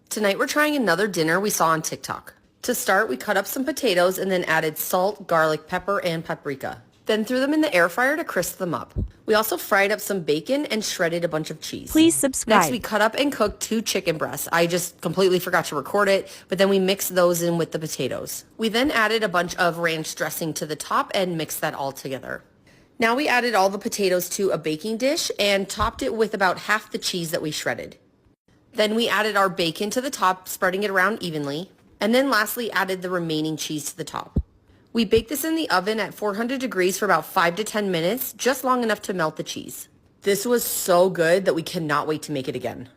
Tonight we're trying another dinner we saw on TikTok. To start, we cut up some potatoes and then added salt, garlic, pepper, and paprika. Then threw them in the air fryer to crisp them up. We also fried up some bacon and shredded a bunch of cheese. Please subscribe. Next, we cut up and cooked 2 chicken breasts. I just completely forgot to record it, but then we mixed those in with the potatoes. We then added a bunch of ranch dressing to the top and mixed that all together. Now we added all the potatoes to a baking dish and topped it with about half the cheese that we shredded. Then we added our bacon to the top, spreading it around evenly. And then lastly added the remaining cheese to the top. We baked this in the oven at 400 degrees for about 5 to 10 minutes, just long enough to melt the cheese. This was so good that we cannot wait to make it again.